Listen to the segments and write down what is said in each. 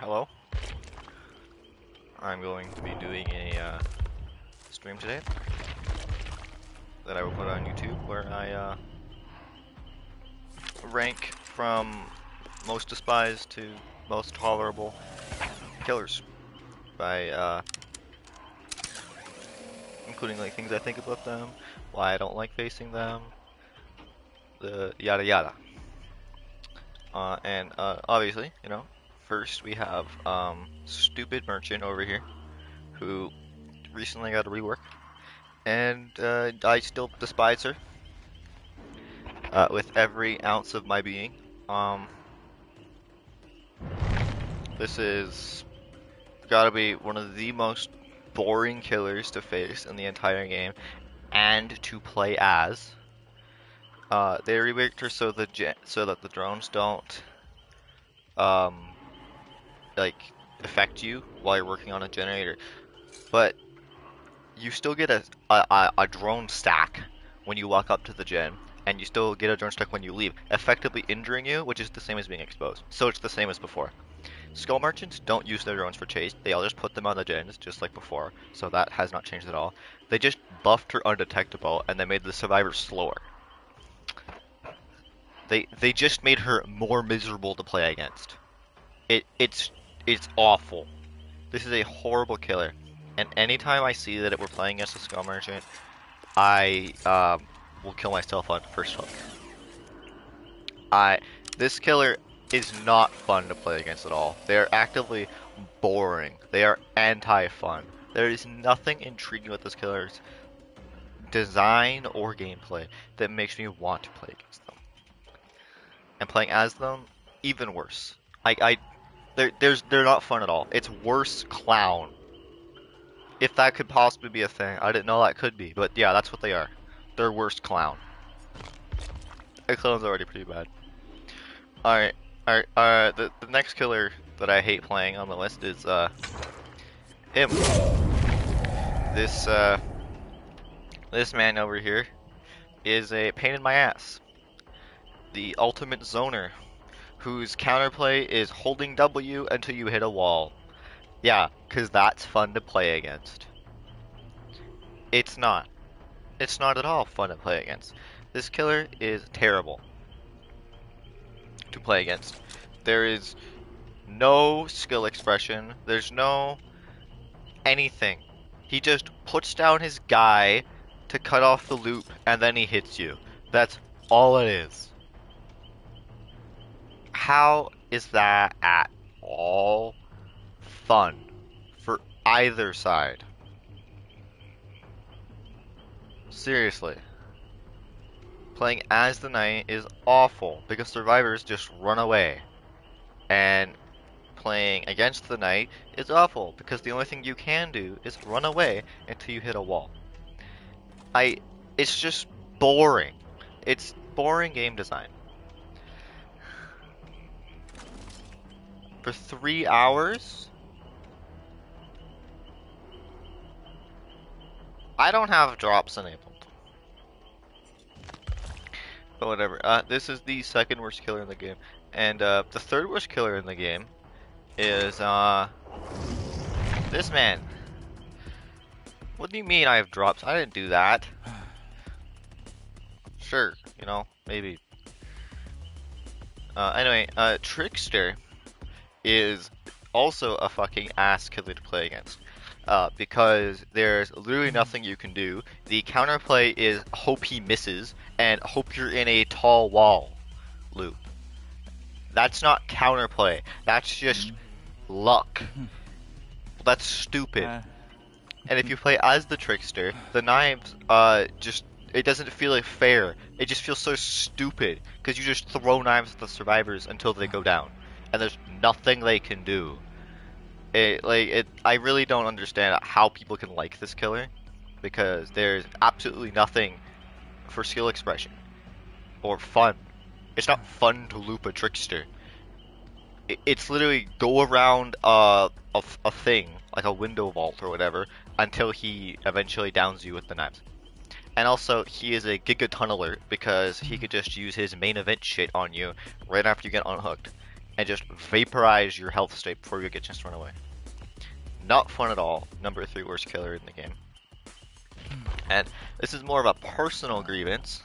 Hello. I'm going to be doing a stream today that I will put on YouTube where I rank from most despised to most tolerable killers by including like things I think about them, why I don't like facing them, the yada yada. And obviously, first we have stupid merchant over here who recently got a rework, and I still despise her with every ounce of my being. This is gotta be one of the most boring killers to face in the entire game and to play as. They reworked her so that the drones don't like affect you while you're working on a generator, but you still get a drone stack when you walk up to the gen, and you still get a drone stack when you leave, effectively injuring you, which is the same as being exposed. So it's the same as before. Skull merchants don't use their drones for chase. They all just put them on the gens, just like before. So that has not changed at all. They just buffed her undetectable, and they made the survivors slower. They just made her more miserable to play against. It's awful. This is a horrible killer. And anytime I see that we're playing against a Skull Merchant, I will kill myself on first hook. This killer is not fun to play against at all. They are actively boring. They are anti-fun. There is nothing intriguing with this killer's design or gameplay that makes me want to play against them. And playing as them, even worse. They're not fun at all. It's worse clown. If that could possibly be a thing, I didn't know that could be, but yeah, that's what they are. They're worst clown. The clown's already pretty bad. Alright, the next killer that I hate playing on the list is, him. This man over here is a pain in my ass. The ultimate zoner, whose counterplay is holding W until you hit a wall. Yeah, because that's fun to play against. It's not. It's not at all fun to play against. This killer is terrible to play against. There is no skill expression. There's no anything. He just puts down his guy to cut off the loop, and then he hits you. That's all it is. How is that at all fun for either side? Seriously. Playing as the knight is awful because survivors just run away. And playing against the knight is awful because the only thing you can do is run away until you hit a wall. It's just boring. It's boring game design. For 3 hours? I don't have drops enabled. But whatever. This is the second worst killer in the game. And the third worst killer in the game is this man. What do you mean I have drops? I didn't do that. Sure, maybe. Anyway, Trickster is also a fucking ass killer to play against. Because there's literally nothing you can do. The counterplay is hope he misses and hope you're in a tall wall loop. That's not counterplay. That's just luck. That's stupid. And if you play as the Trickster, the knives it doesn't feel like fair. It just feels so stupid because you just throw knives at the survivors until they go down, and there's nothing they can do. I really don't understand how people can like this killer, because there's absolutely nothing for skill expression or fun. It's not fun to loop a Trickster. It's literally go around a thing, like a window vault or whatever, until he eventually downs you with the knives. And also, he is a giga tunneler because he could just use his main event shit on you right after you get unhooked. and just vaporize your health state before you get a chance to run away. Not fun at all. Number 3 worst killer in the game. And this is more of a personal grievance,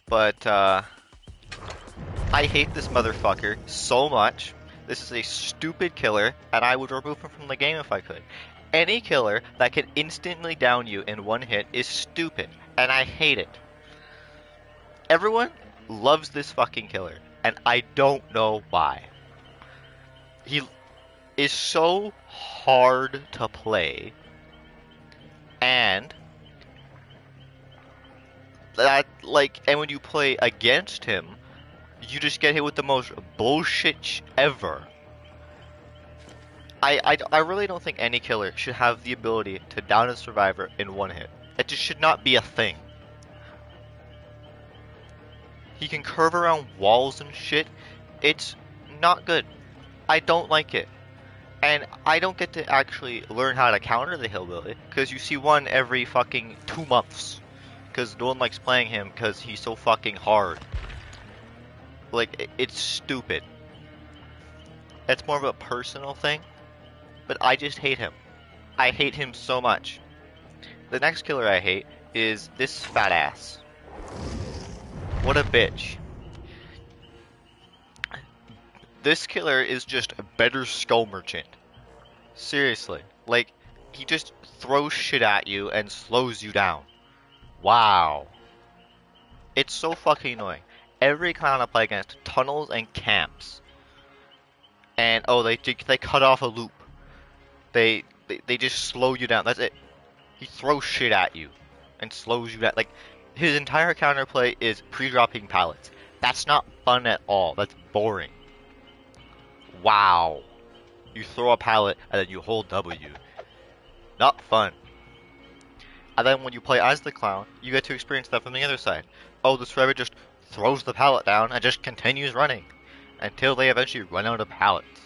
but I hate this motherfucker so much. This is a stupid killer, and I would remove him from the game if I could. Any killer that can instantly down you in one hit is stupid, and I hate it. Everyone loves this fucking killer, and I don't know why. He is so hard to play, and and when you play against him, you just get hit with the most bullshit ever. I really don't think any killer should have the ability to down a survivor in one hit. It just should not be a thing. He can curve around walls and shit. It's not good. I don't like it. And I don't get to actually learn how to counter the hillbilly, because you see one every fucking 2 months. Because no one likes playing him because he's so fucking hard. Like, it's stupid. It's more of a personal thing, but I just hate him. I hate him so much. The next killer I hate is this fat ass. What a bitch. This killer is just a better skull merchant. Seriously. Like, he just throws shit at you and slows you down. Wow. It's so fucking annoying. Every clown I play against tunnels and camps. And oh, they cut off a loop. They just slow you down. That's it. He throws shit at you and slows you down. Like, his entire counterplay is pre-dropping pallets. That's not fun at all. That's boring. Wow. You throw a pallet and then you hold W. Not fun. And then when you play as the clown, you get to experience that from the other side. Oh, the survivor just throws the pallet down and just continues running until they eventually run out of pallets.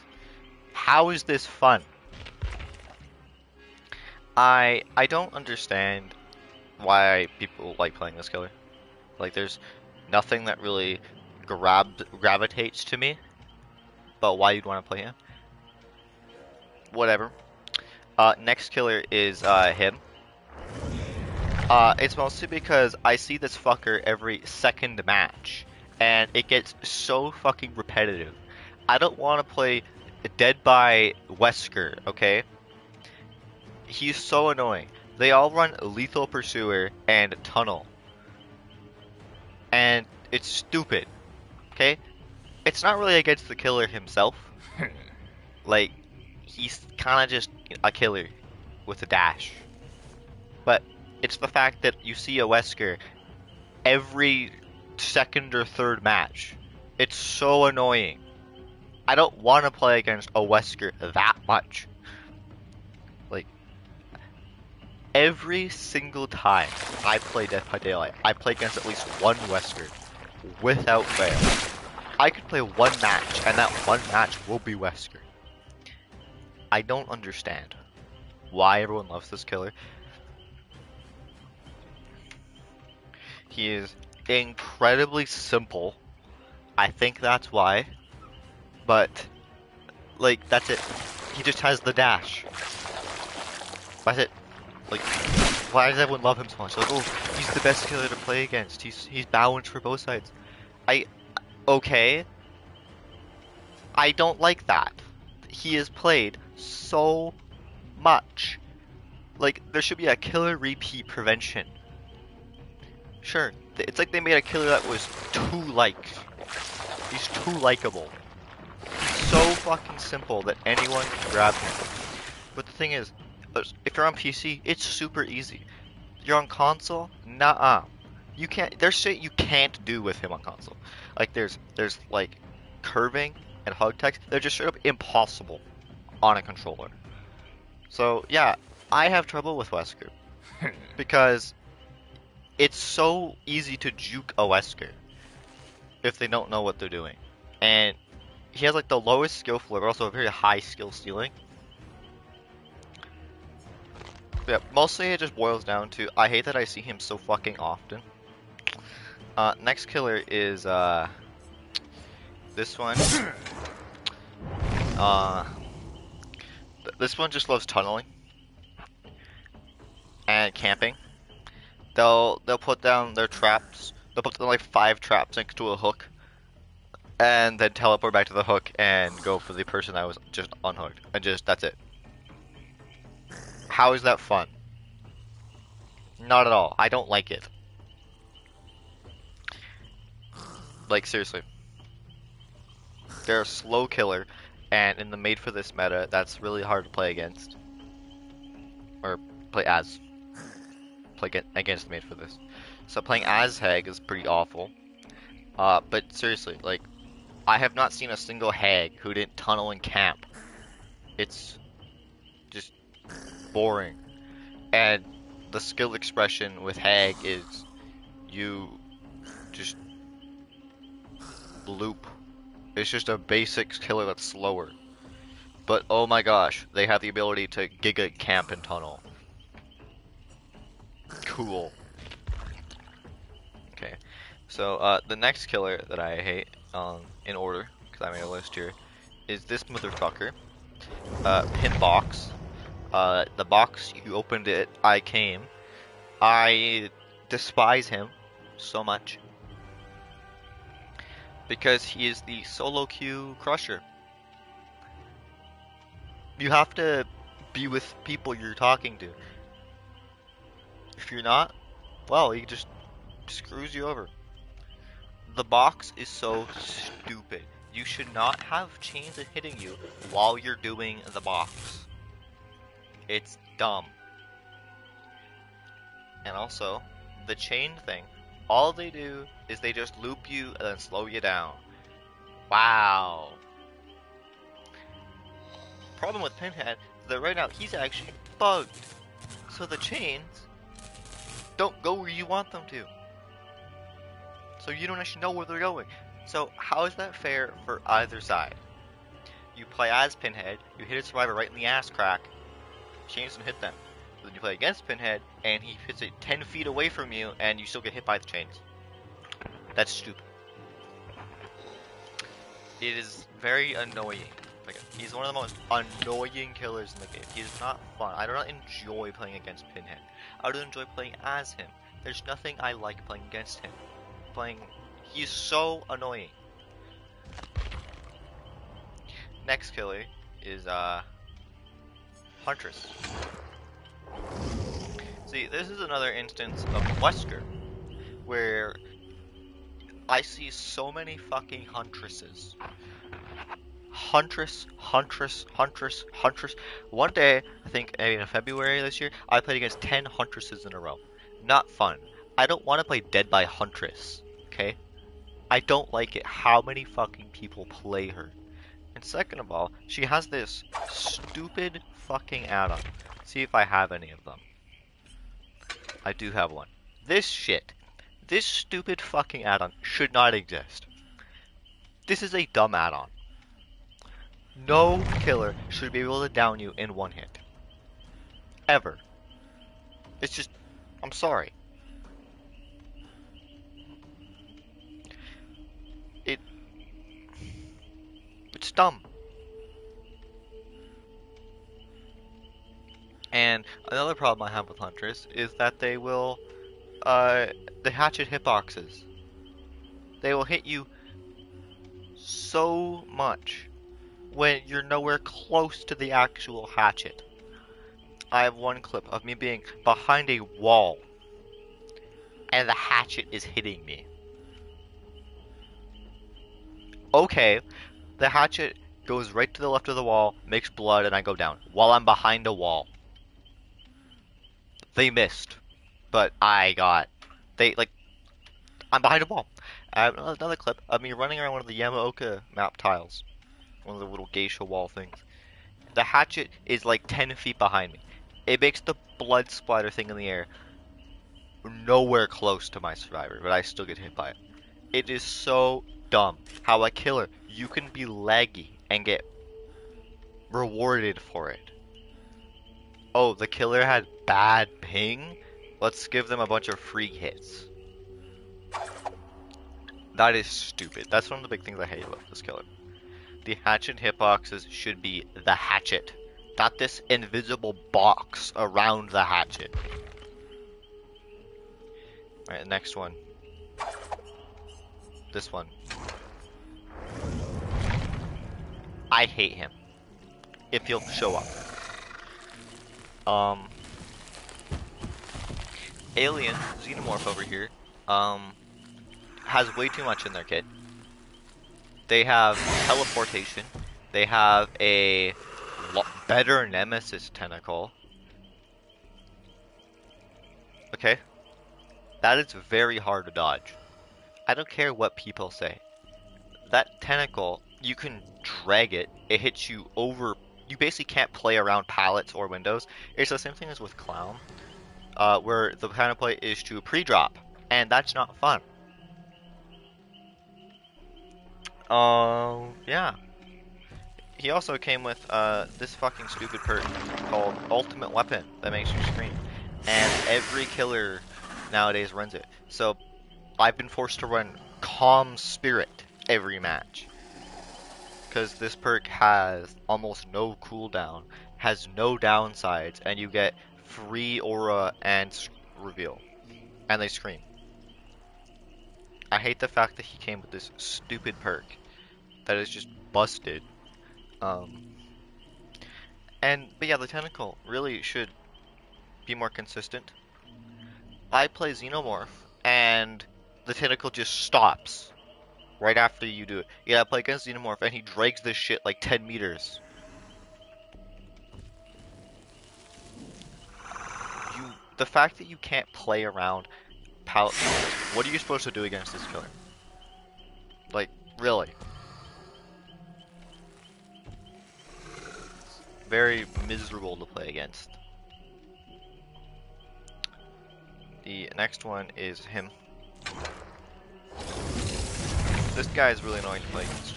How is this fun? I don't understand why people like playing this killer. Like, there's nothing that really gravitates to me, but why you'd want to play him? Whatever. Next killer is him. It's mostly because I see this fucker every second match, and it gets so fucking repetitive. I don't want to play Dead by Wesker, okay? He's so annoying. They all run Lethal Pursuer and Tunnel. And it's stupid, okay? It's not really against the killer himself. Like, he's kind of just a killer with a dash. But it's the fact that you see a Wesker every second or third match. It's so annoying. I don't want to play against a Wesker that much. Like, every single time I play Death by Daylight, I play against at least one Wesker without fail. I could play one match, and that one match will be Wesker. I don't understand why everyone loves this killer. He is incredibly simple. I think that's why. But, like, that's it. He just has the dash. That's it. Like, why does everyone love him so much? Like, oh, he's the best killer to play against. He's balanced for both sides. Okay. I don't like that. He is played so much. Like, there should be a killer repeat prevention. Sure, it's like they made a killer that was too liked. He's too likable. He's so fucking simple that anyone can grab him. But the thing is, if you're on PC, it's super easy. You're on console, nuh-uh. You can't. There's shit you can't do with him on console. Like there's like curving and hug text. They're just straight up impossible on a controller. So yeah, I have trouble with Wesker because it's so easy to juke a Wesker if they don't know what they're doing. And he has like the lowest skill floor, but also a very high skill ceiling. Yeah, mostly it just boils down to I hate that I see him so fucking often. Next killer is this one. Uh, this one just loves tunneling and camping. They'll put down their traps. They'll put down like 5 traps next to a hook, and then teleport back to the hook and go for the person that was just unhooked, and just that's it. How is that fun? Not at all. I don't like it. Like seriously, they're a slow killer, and in the made for this meta, that's really hard to play against, or play as. Play against made for this. So playing as Hag is pretty awful. But seriously, like, I have not seen a single Hag who didn't tunnel and camp. It's just boring. And the skill expression with Hag is you just loop. It's just a basic killer that's slower. But oh my gosh, they have the ability to giga camp and tunnel. Cool. Okay, so the next killer that I hate, in order, because I made a list here, is this motherfucker. Pin box. The box, you opened it, I came. I despise him so much. Because he is the solo queue crusher. You have to be with people you're talking to. If you're not, well, he just screws you over. The box is so stupid. You should not have chains hitting you while you're doing the box. It's dumb. And also, the chain thing. All they do is they just loop you and then slow you down. Wow. Problem with Pinhead is that right now he's actually bugged. So the chains don't go where you want them to. So you don't actually know where they're going. So how is that fair for either side? You play as Pinhead, you hit a survivor right in the ass crack, chains don't hit them. Then you play against Pinhead, and he hits it 10 feet away from you, and you still get hit by the chains. That's stupid. It is very annoying. Like, he's one of the most annoying killers in the game. He is not fun. I do not enjoy playing against Pinhead. I do enjoy playing as him. There's nothing I like playing against him. He's so annoying. Next killer is Huntress. See, this is another instance of Wesker, where I see so many fucking Huntresses. Huntress. One day, I think maybe in February this year, I played against 10 Huntresses in a row. Not fun. I don't want to play Dead by Huntress, okay? I don't like it how many fucking people play her. And second of all, she has this stupid fucking add-on. See if I have any of them. I do have one. This shit. This stupid fucking add-on should not exist. This is a dumb add-on. No killer should be able to down you in one hit. Ever. It's just... I'm sorry. It's dumb. And another problem I have with Huntress is that they will, the hatchet hitboxes. They will hit you so much when you're nowhere close to the actual hatchet. I have one clip of me being behind a wall and the hatchet is hitting me. Okay, the hatchet goes right to the left of the wall, makes blood, and I go down while I'm behind a wall. They missed, but I'm behind a wall. I have another clip of me running around one of the Yamaoka map tiles. One of the little geisha wall things. The hatchet is like 10 feet behind me. It makes the blood splatter thing in the air nowhere close to my survivor, but I still get hit by it. It is so dumb how a killer, you can be laggy and get rewarded for it. Oh, the killer had bad ping? Let's give them a bunch of free hits. That is stupid. That's one of the big things I hate about this killer. The hatchet hitboxes should be the hatchet, not this invisible box around the hatchet. Alright, next one. This one. I hate him. If he'll show up. Alien, Xenomorph over here, has way too much in their kit. They have teleportation. They have a better Nemesis tentacle. Okay? That is very hard to dodge. I don't care what people say. That tentacle, you can drag it. It hits you over. You basically can't play around pallets or windows. It's the same thing as with Clown, where the kind of play is to pre-drop, and that's not fun. Yeah. He also came with this fucking stupid perk called Ultimate Weapon that makes you scream, and every killer nowadays runs it. So I've been forced to run Calm Spirit every match, because this perk has almost no cooldown, has no downsides, and you get free aura and reveal, and they scream. I hate the fact that he came with this stupid perk that is just busted. But yeah, the tentacle really should be more consistent. I play Xenomorph, and the tentacle just stops right after you do it. Yeah, I play against Xenomorph, and he drags this shit like 10 meters. The fact that you can't play around pallet killers, what are you supposed to do against this killer? Like, really? Very miserable to play against. The next one is him. This guy is really annoying to play against.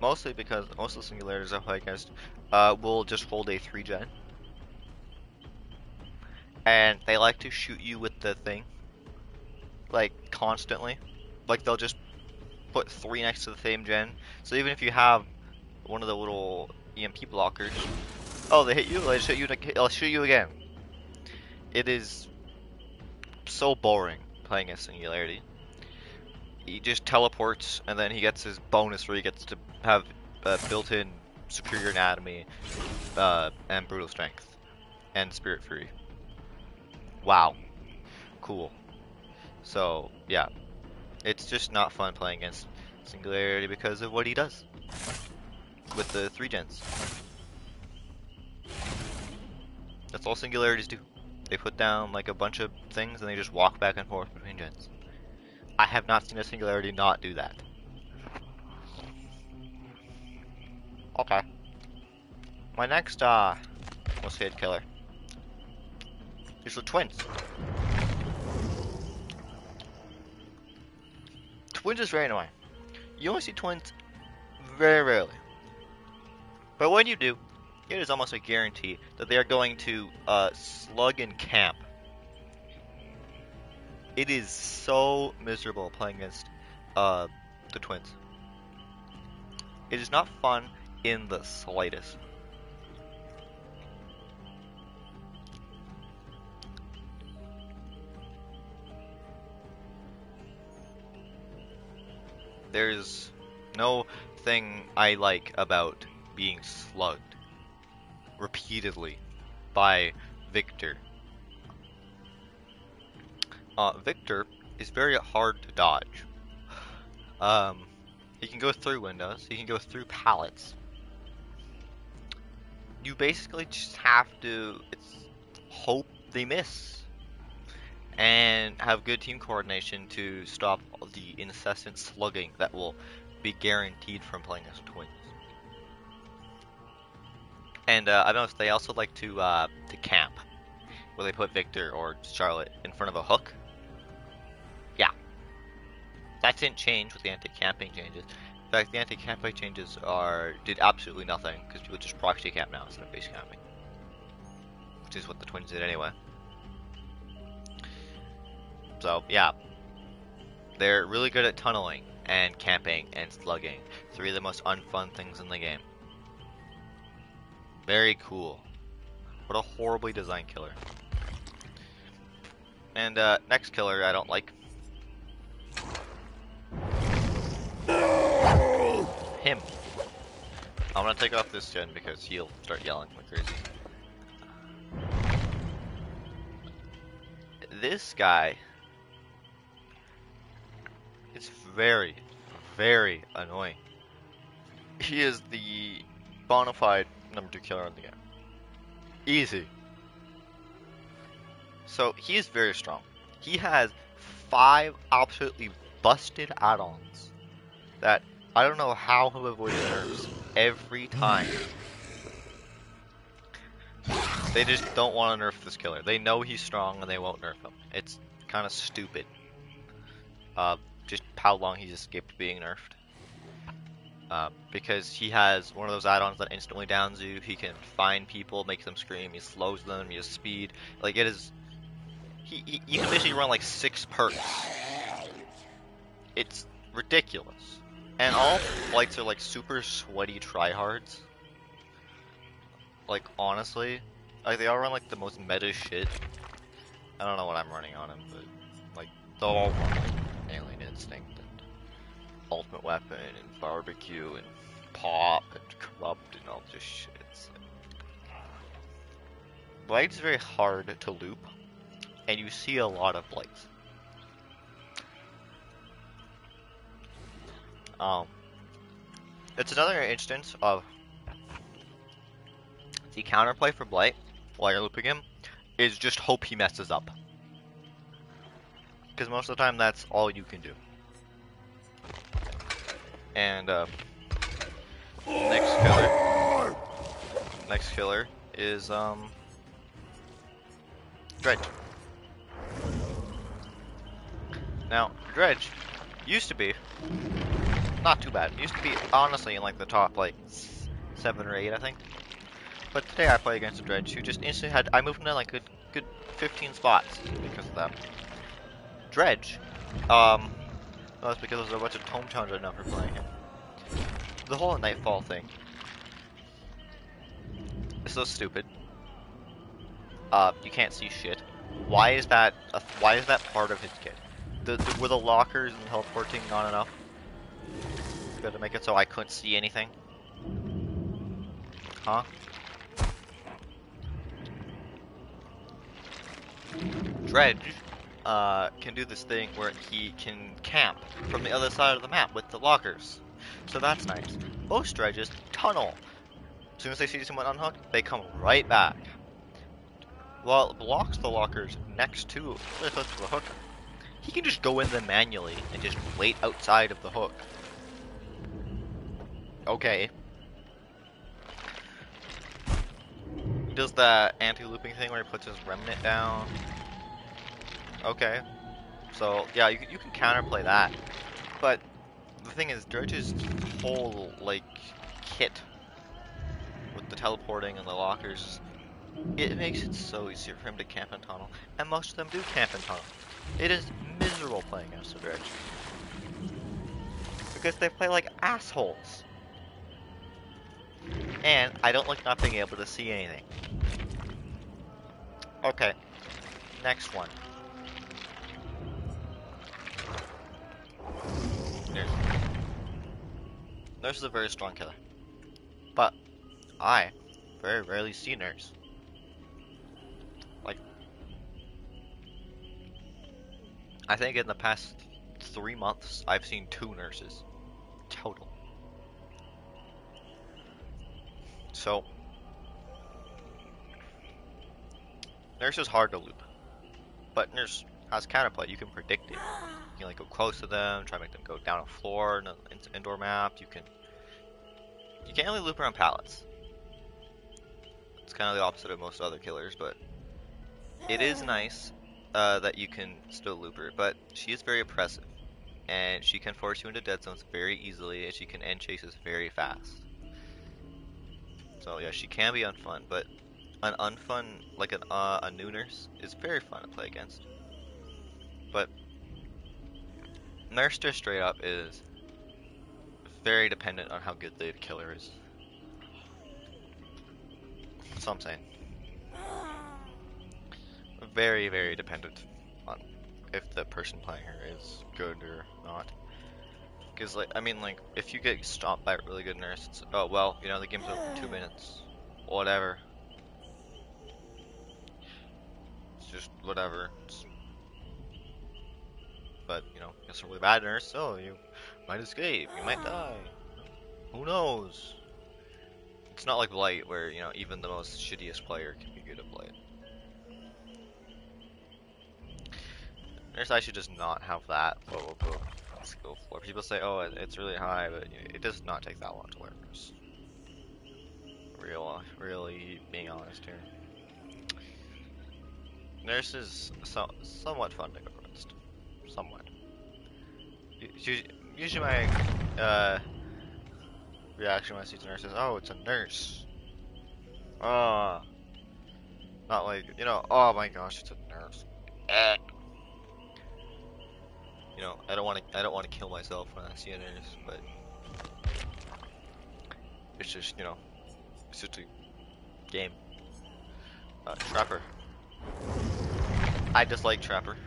Mostly because most of the singulators I play against will just hold a 3-gen. And they like to shoot you with the thing, like, constantly. Like, they'll just put 3 next to the same gen. So even if you have one of the little EMP blockers, oh, they hit you, I'll shoot you again. It is so boring playing a Singularity. He just teleports, and then he gets his bonus where he gets to have built-in superior anatomy, and brutal strength, and spirit fury. Wow. Cool. So, yeah. It's just not fun playing against Singularity because of what he does with the 3-gens. That's all Singularities do. They put down like a bunch of things and they just walk back and forth between gens. I have not seen a Singularity not do that. Okay. My next most hated killer is the twins. Twins is very annoying. You only see twins very rarely. But when you do, it is almost a guarantee that they are going to slug in camp. It is so miserable playing against the twins. It is not fun in the slightest. There's no thing I like about being slugged repeatedly by Victor. Victor is very hard to dodge. He can go through windows, he can go through pallets. You basically just have to hope they miss and have good team coordination to stop the incessant slugging that will be guaranteed from playing as twins. And I noticed they also like to camp, where they put Victor or Charlotte in front of a hook. Yeah, that didn't change with the anti-camping changes. In fact, the anti-camping changes did absolutely nothing because people just proxy camp now instead of base camping, which is what the twins did anyway. So yeah, they're really good at tunneling and camping and slugging. 3 of the most unfun things in the game. Very cool. What a horribly designed killer. And next killer I don't like. Him. I'm gonna take off this gen because he'll start yelling like crazy. This guy is very, very annoying. He is the bona fide number 2 killer in the game. Easy. So he is very strong. He has 5 absolutely busted add-ons that I don't know how he'll avoid nerfs every time. They just don't want to nerf this killer. They know he's strong and they won't nerf him. It's kind of stupid. Just how long he's escaped being nerfed. Because he has one of those add-ons that instantly downs you. He can find people, make them scream. He slows them. He has speed. Like it is. You can basically run like 6 perks. It's ridiculous. And all blights are like super sweaty tryhards. Like honestly, like they all run like the most meta shit. I don't know what I'm running on him, but like they'll all run like Alien Instinct and Ultimate Weapon and Barbecue and Pop and Corrupt and all this shit. Blight's very hard to loop, and you see a lot of blights. It's another instance of the counterplay for Blight while you're looping him is just hope he messes up. Because most of the time that's all you can do. And next killer is Dredge. Now, Dredge used to be not too bad. It used to be honestly in like the top like 7 or 8, I think. But today I play against a Dredge who just instantly had. I moved him to like good 15 spots because of that. Dredge, that's because there's a bunch of tome tones right now for playing him. The whole Nightfall thing is so stupid. You can't see shit. Why is that part of his kit? Were the lockers and teleporting not enough? You got to make it so I couldn't see anything. Huh? Dredge can do this thing where he can camp from the other side of the map with the lockers. So that's nice. Most Dredges tunnel. As soon as they see someone unhooked, they come right back. While it blocks the lockers next to the hook, he can just go in them manually and just wait outside of the hook. Okay. He does that anti-looping thing where he puts his remnant down. Okay. So, yeah, you can counterplay that. But the thing is, Dredge's whole, like, kit with the teleporting and the lockers, it makes it so easier for him to camp in tunnel. And most of them do camp in tunnel. It is miserable playing against the Dredge. Because they play like assholes. And I don't like not being able to see anything. Okay. Next one. Nurse is a very strong killer. But I very rarely see Nurse. Like, I think in the past 3 months I've seen 2 nurses total. So Nurse is hard to loop, but Nurse has counterplay. You can predict it. You can like go close to them, try to make them go down a floor in an indoor map. You can't really loop around pallets. It's kind of the opposite of most other killers, but it is nice that you can still loop her. But she is very oppressive, and she can force you into dead zones very easily, and she can end chases very fast. So yeah, she can be unfun, but an unfun, like a new Nurse, is very fun to play against. But Nurse just straight up is very dependent on how good the killer is. That's what I'm saying. Very, very dependent on if the person playing her is good or not. Because, like, I mean, like, if you get stopped by a really good nurse, it's, oh, well, you know, the game's over in 2 minutes. Whatever. It's just whatever. But, you know, it's a really bad nurse, so you might escape, you might die. Who knows? It's not like Blight, where, you know, even the most shittiest player can be good at Blight. Nurse I should just not have that level of skill floor. People say, oh, it's really high, but it does not take that long to learn Nurse. Really being honest here. Nurse is somewhat fun to go against. Somewhat. Usually my reaction when I see the nurse is, oh, it's a nurse. Ah, not like, you know, oh my gosh, it's a nurse. You know, I don't want to kill myself when I see a nurse, but it's just, you know, it's just a game. Trapper. I dislike Trapper.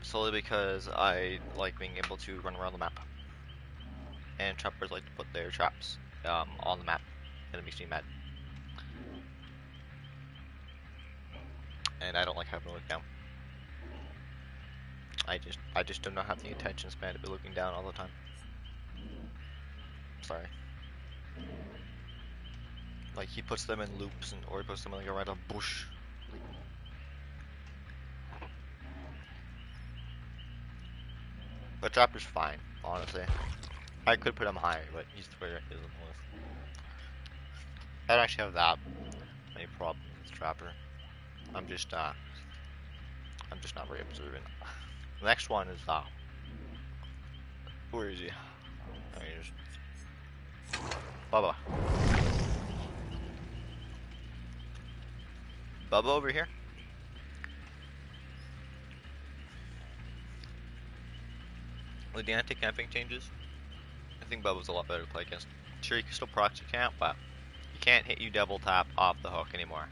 Solely because I like being able to run around the map. And Trappers like to put their traps on the map, and it makes me mad. And I don't like having to look down. I just do not have the attention span to be looking down all the time. Sorry. Like, he puts them in loops, or he puts them in like around a bush. But Trapper's fine, honestly. I could put him higher, but he's where it is on the list. I don't actually have that many problems with Trapper. I'm just not very observant. The next one is where is he? There he is. Bubba. Bubba over here. With the anti-camping changes, I think Bubba's a lot better to play against. Sure, you can still proxy camp, but he can't hit you double tap off the hook anymore.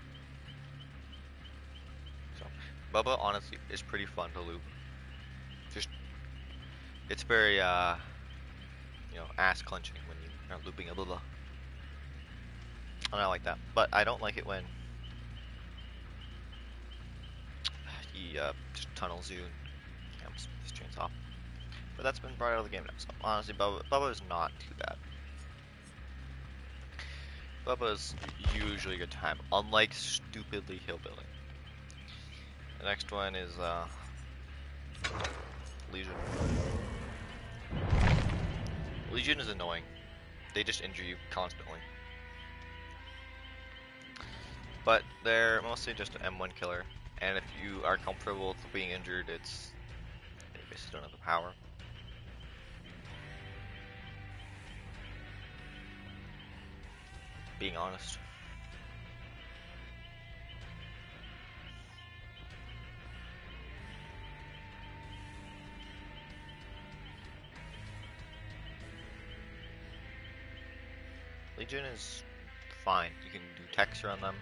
So, Bubba honestly is pretty fun to loop. Just, it's very, you know, ass clenching when you're looping a Bubba. And I like that, but I don't like it when he just tunnels you and camps his chains off. But that's been brought out of the game now, so honestly, Bubba is not too bad. Bubba's usually a good time, unlike stupidly hillbilly. The next one is Legion. Legion is annoying. They just injure you constantly. But they're mostly just an M1 killer, and if you are comfortable with being injured, they basically don't have the power. Being honest. Legion is fine. You can do texture on them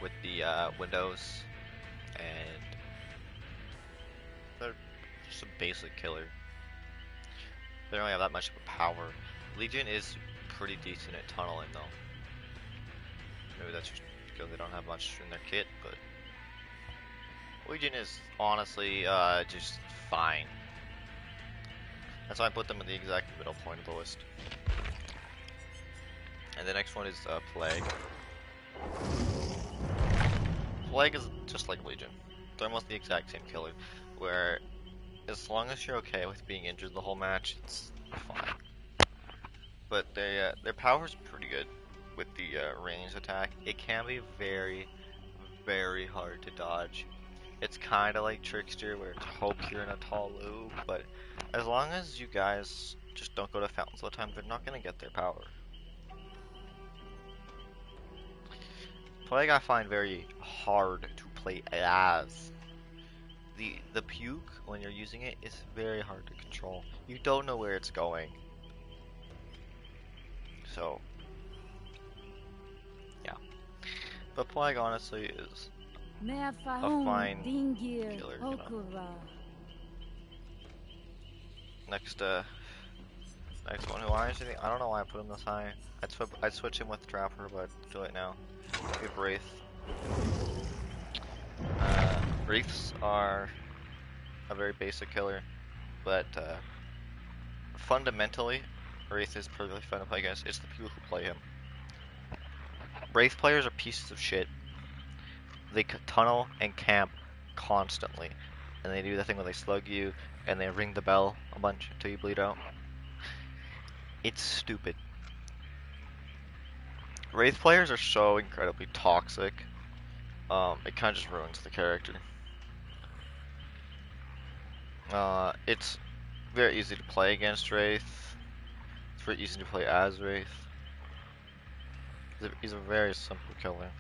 with the windows, and they're just a basic killer. They don't really have that much of a power. Legion is pretty decent at tunneling though. Maybe that's just because they don't have much in their kit, but Legion is honestly just fine. That's why I put them in the exact middle point of the list. And the next one is Plague. Plague is just like Legion. They're almost the exact same killer, where as long as you're okay with being injured the whole match, it's fine. But their power's pretty good with the ranged attack. It can be very, very hard to dodge. It's kind of like Trickster, where it's hope you're in a tall loop, but as long as you guys just don't go to fountains all the time, they're not going to get their power. Plague I find very hard to play as. The puke, when you're using it, is very hard to control. You don't know where it's going. So, yeah. But Plague honestly is a fine killer, you know. Next, next one who I don't know why I put him this high. I'd switch him with Trapper, but do it now. We have Wraith. Wraiths are a very basic killer, but fundamentally, Wraith is perfectly fun to play against. It's the people who play him. Wraith players are pieces of shit. They tunnel and camp constantly, and they do the thing where they slug you and they ring the bell a bunch until you bleed out. It's stupid. Wraith players are so incredibly toxic. It kind of just ruins the character. It's very easy to play against Wraith. It's very easy to play as Wraith. He's a very simple killer.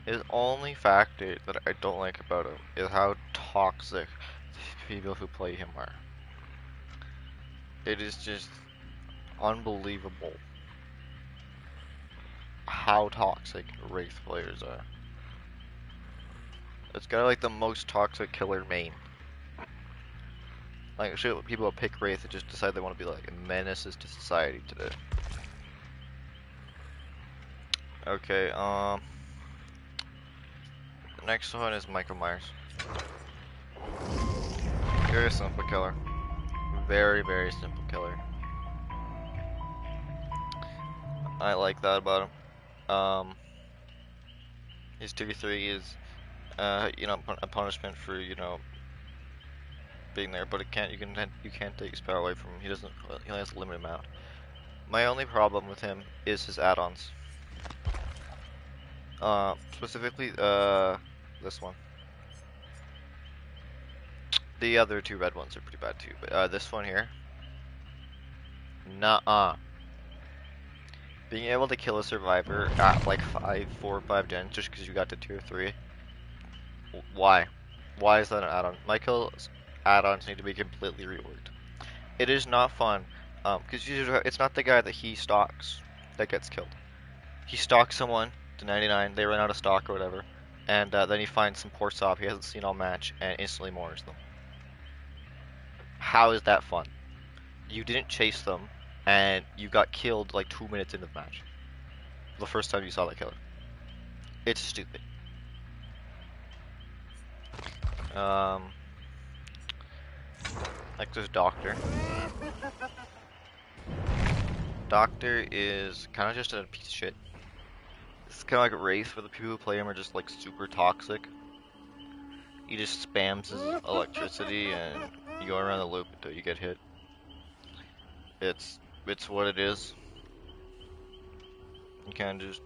His only factor that I don't like about him is how toxic the people who play him are. It is just unbelievable how toxic Wraith players are. It's kind of like the most toxic killer main. Like, shit, people who pick Wraith and just decide they want to be like menaces to society today. Okay, the next one is Michael Myers. Very simple killer. Very, very simple killer. I like that about him. His 2v3 is, you know, a punishment for, you know, being there, but you can't take his power away from him. He only has a limited amount. My only problem with him is his add-ons. Specifically, this one. The other two red ones are pretty bad too, but this one here, nuh-uh. Being able to kill a survivor at like 4 or 5 gens just because you got to tier 3. Why? Why is that an add-on? Michael's add-ons need to be completely reworked. It is not fun, because it's not the guy that he stalks that gets killed. He stalks someone to 99, they run out of stock or whatever, and then he finds some poor sop he hasn't seen all match and instantly moors them. How is that fun? You didn't chase them, and you got killed like 2 minutes into the match. The first time you saw that killer. It's stupid. Next there's Doctor. Doctor is kind of just a piece of shit. It's kind of like Wraith, where the people who play him are just like super toxic. He just spams his electricity and you go around the loop until you get hit. It's what it is. You kind of just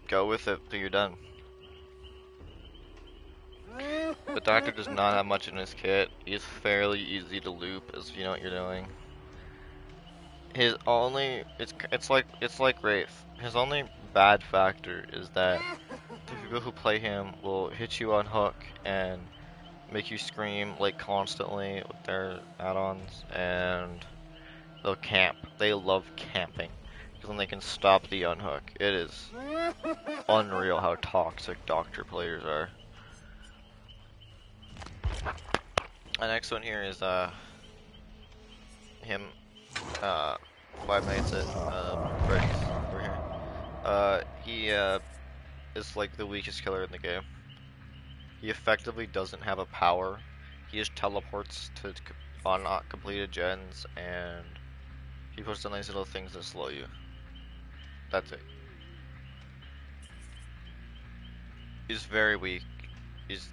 go with it till you're done. The Doctor does not have much in his kit. He's fairly easy to loop as you know what you're doing. His only it's like Wraith. His only bad factor is that the people who play him will hit you on hook and make you scream like constantly with their add-ons, and they'll camp. They love camping because then they can stop the unhook. It is unreal how toxic Doctor players are. The next one here is him, 5 Nights at Freddy's over here. He is like the weakest killer in the game. He effectively doesn't have a power. He just teleports to on not completed gens, and he puts on these little things that slow you. That's it. He's very weak. He's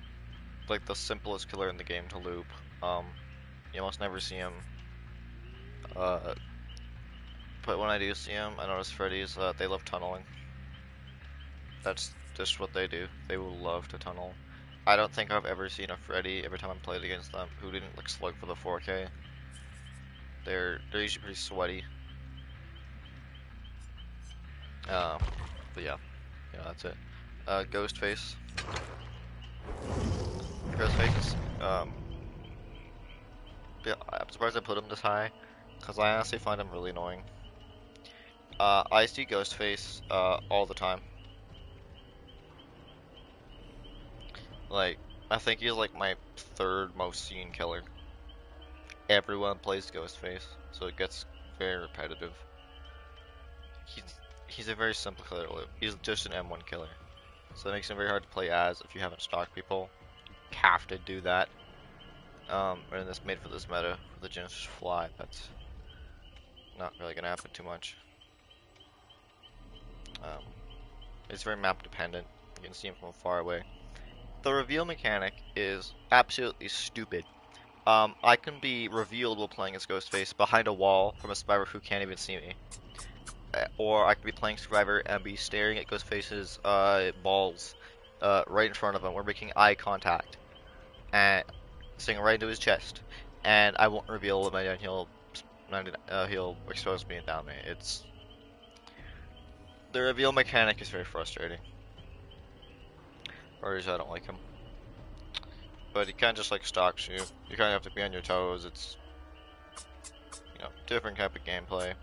like the simplest killer in the game to loop. You almost never see him. But when I do see him, I notice Freddy's, they love tunneling. That's just what they do. They will love to tunnel. I don't think I've ever seen a Freddy, every time I played against them, who didn't like slug for the 4K. They're usually pretty sweaty. But yeah, that's it. Ghostface. Ghostface, yeah, I'm surprised I put him this high, because I honestly find him really annoying. I see Ghostface all the time. Like, I think he's like my third most seen killer. Everyone plays Ghostface, so it gets very repetitive. He's he's a very simple killer to loot. He's just an M1 killer, so it makes him very hard to play as if you haven't stalked people. You have to do that. And this made for this meta, for the Genesis Fly. That's not really gonna happen too much. It's very map dependent. You can see him from far away. The reveal mechanic is absolutely stupid. I can be revealed while playing as Ghostface behind a wall from a survivor who can't even see me. Or I could be playing survivor and be staring at Ghostface's balls right in front of him. We're making eye contact and saying right into his chest, and I won't reveal him, and he'll expose me and down me. It's the reveal mechanic is very frustrating. Or at least I don't like him. But he kind of just like stalks you. You kind of have to be on your toes. It's, you know, different type of gameplay.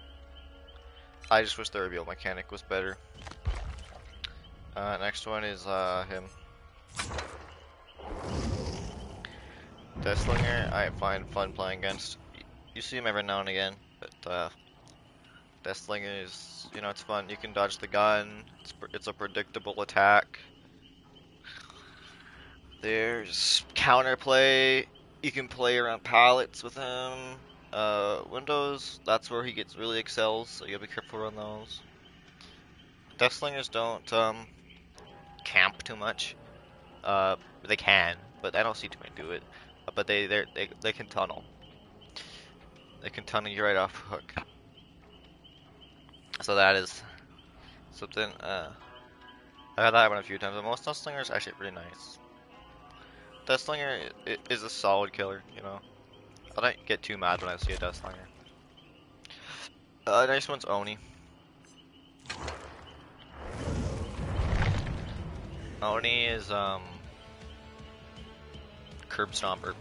I just wish the reveal mechanic was better. Next one is him. Deathslinger, I find fun playing against. You see him every now and again, but Deathslinger is, you know, it's fun. You can dodge the gun. It's a predictable attack. There's counterplay. You can play around pallets with him. Windows, that's where he gets really excels, so you gotta be careful around those. Deathslingers don't camp too much. They can, but I don't see too many do it. But they can tunnel. They can tunnel you right off hook. So that is something. I've had that happen a few times. But most Deathslingers are actually pretty nice. Deathslinger is a solid killer, you know. I don't get too mad when I see a Deathslinger. Next one's Oni. Oni is Curb Stomper.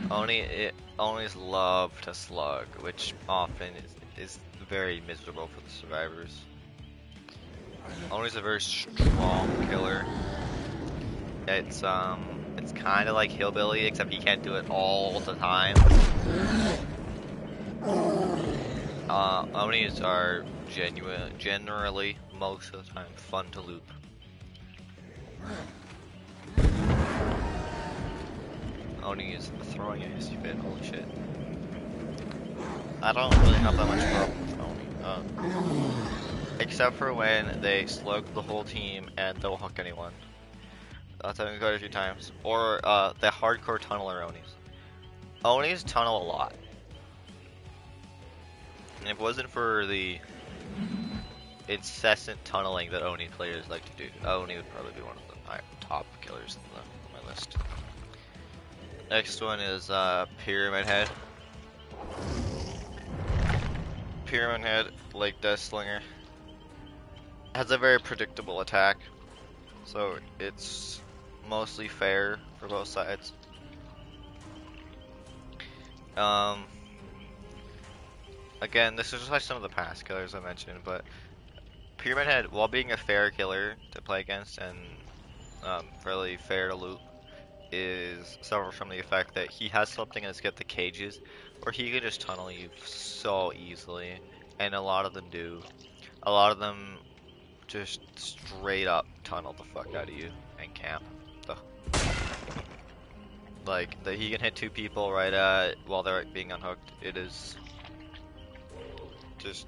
Onis love to slug, which often is very miserable for the survivors. Oni's a very strong killer. It's kind of like Hillbilly, except he can't do it all the time. Onis are generally, most of the time, fun to loop. Oni is throwing a hissy fit, holy shit. I don't really have that much problem with Oni. Except for when they slug the whole team and don't hook anyone. That's happened quite a few times. Or the hardcore tunneler Onis. Onis tunnel a lot. And if it wasn't for the incessant tunneling that Oni players like to do, Oni would probably be one of the top killers on my list. Next one is Pyramid Head. Pyramid Head, like Deathslinger, has a very predictable attack, so it's mostly fair for both sides. Again, this is just like some of the past killers I mentioned, but Pyramid Head, while being a fair killer to play against and fairly fair to loot, is suffers from the effect that he has something that's get the cages, where he can just tunnel you so easily, and a lot of them do. A lot of them just straight up tunnel the fuck out of you and camp. Like, he can hit two people right while they're being unhooked. It is just,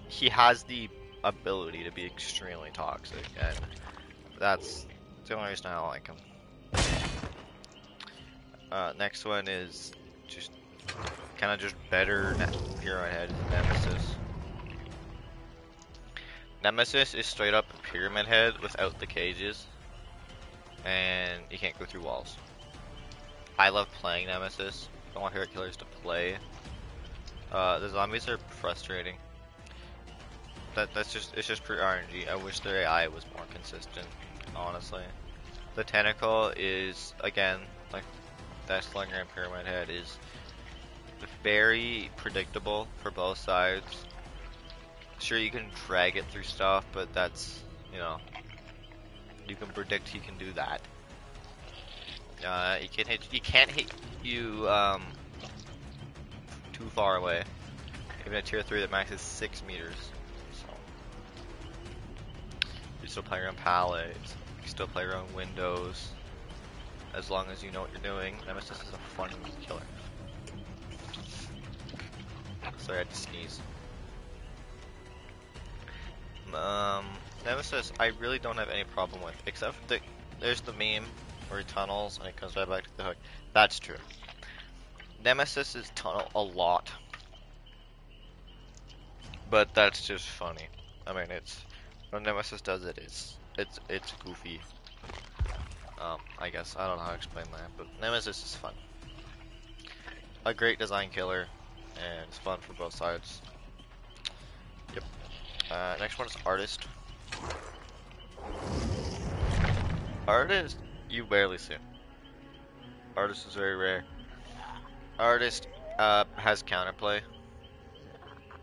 he has the ability to be extremely toxic, and that's the only reason I don't like him. Next one is just kind of just better Pyramid Head Nemesis. Nemesis is straight up Pyramid Head without the cages, and you can't go through walls. I love playing Nemesis. I want favorite killers to play. The zombies are frustrating. It's just pure RNG. I wish their AI was more consistent, honestly. The Tentacle is, again, like Deathslinger and Pyramid Head, is very predictable for both sides. Sure, you can drag it through stuff, but that's, you know, you can predict he can do that. You can't hit you too far away. Even a tier 3 that maxes 6 meters. So you still play around pallets, you still play around windows. As long as you know what you're doing, Nemesis is a fun killer. Sorry, I had to sneeze. Nemesis, I really don't have any problem with, except for there's the meme where he tunnels and he comes right back to the hook. That's true. Nemesis is tunnel a lot, but that's just funny. I mean, it's when Nemesis does it, it's goofy. I guess I don't know how to explain that, but Nemesis is fun. A great design killer, and it's fun for both sides. Yep. Next one is Artist. Artist, you barely see. Artist is very rare. Artist has counterplay,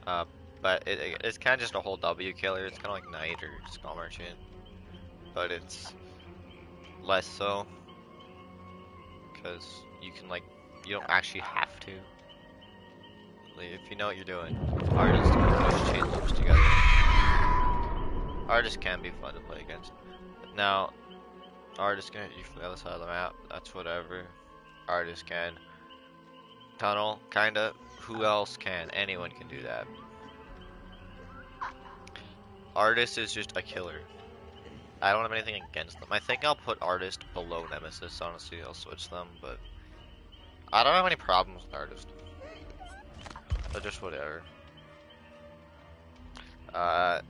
but it's kind of just a whole W killer. It's kind of like Knight or Skull Merchant, but it's less so because you can you don't actually have to. Like, if you know what you're doing, Artist can push chain loops together. Artist can be fun to play against. Now, Artist can hit you from the other side of the map. That's whatever. Artist can tunnel, kinda. Who else can? Anyone can do that. Artist is just a killer. I don't have anything against them. I think I'll put Artist below Nemesis. Honestly, I'll switch them, but I don't have any problems with Artist. But just whatever.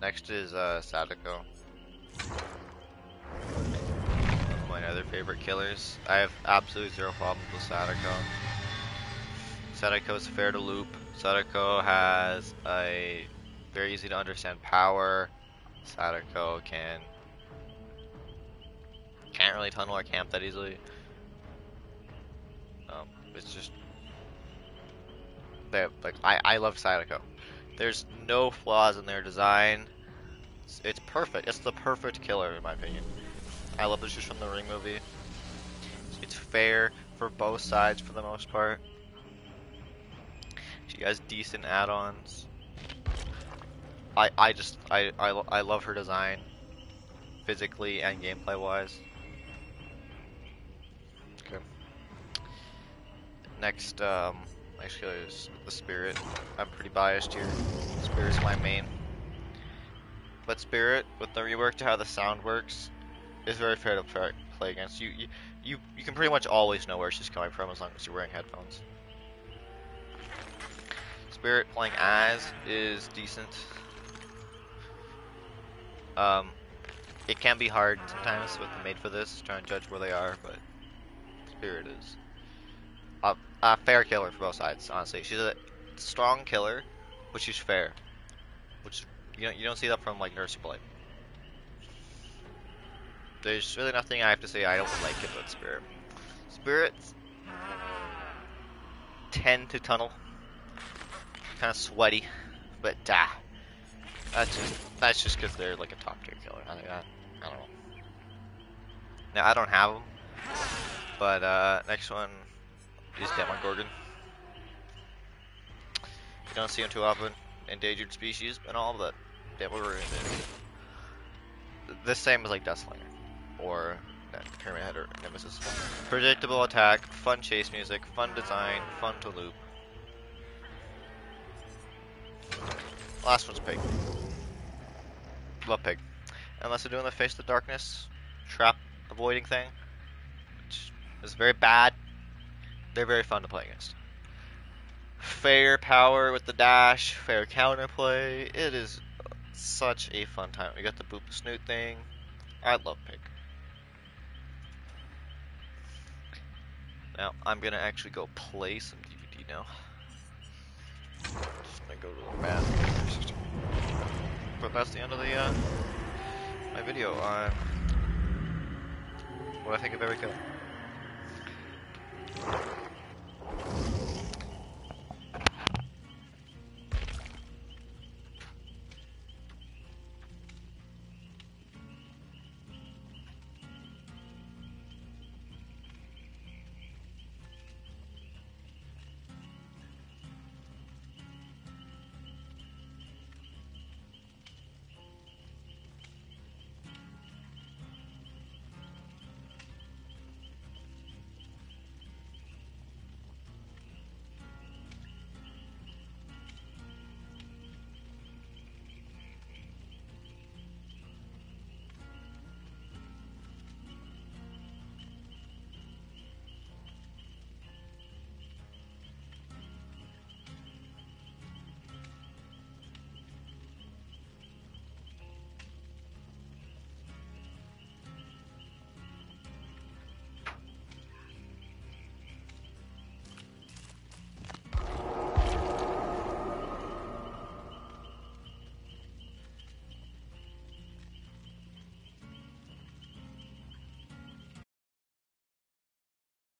Next is Sadako. One of my other favorite killers. I have absolutely zero problems with Sadako. Sadako is fair to loop. Sadako has a very easy to understand power. Sadako can't really tunnel or camp that easily. It's just I love Sadako. There's no flaws in their design. It's perfect. It's the perfect killer in my opinion. I love this just from the Ring movie. It's fair for both sides for the most part. She has decent add-ons. I love her design, physically and gameplay wise. Okay. Next, actually is the Spirit. I'm pretty biased here. Spirit's my main. But Spirit, with the rework to how the sound works, is very fair to play against. You can pretty much always know where she's coming from as long as you're wearing headphones. Spirit playing as is decent. It can be hard sometimes with the made for this, trying to judge where they are, but Spirit is a fair killer for both sides, honestly. She's a strong killer, but she's fair. Which you don't see that from like Nurse Blade. There's really nothing I have to say I don't like about Spirit. Spirits tend to tunnel. Kind of sweaty, but that's just because they're like a top tier killer. I don't know. Now I don't have them, but next one is Demogorgon. You don't see them too often. Endangered species and all, but Demogorgon is the same as like Deathslinger or Pyramid Head or Nemesis. Predictable attack, fun chase music, fun design, fun to loop. Last one's Pig. Love Pig. Unless they're doing the Face the Darkness trap avoiding thing, which is very bad, they're very fun to play against. Fair power with the dash, fair counterplay. It is such a fun time. We got the Boop the Snoot thing. I love Pig. Now, I'm gonna actually go play some DVD now. Just gonna go to the bathroom first. But that's the end of the my video on what I think of every kill.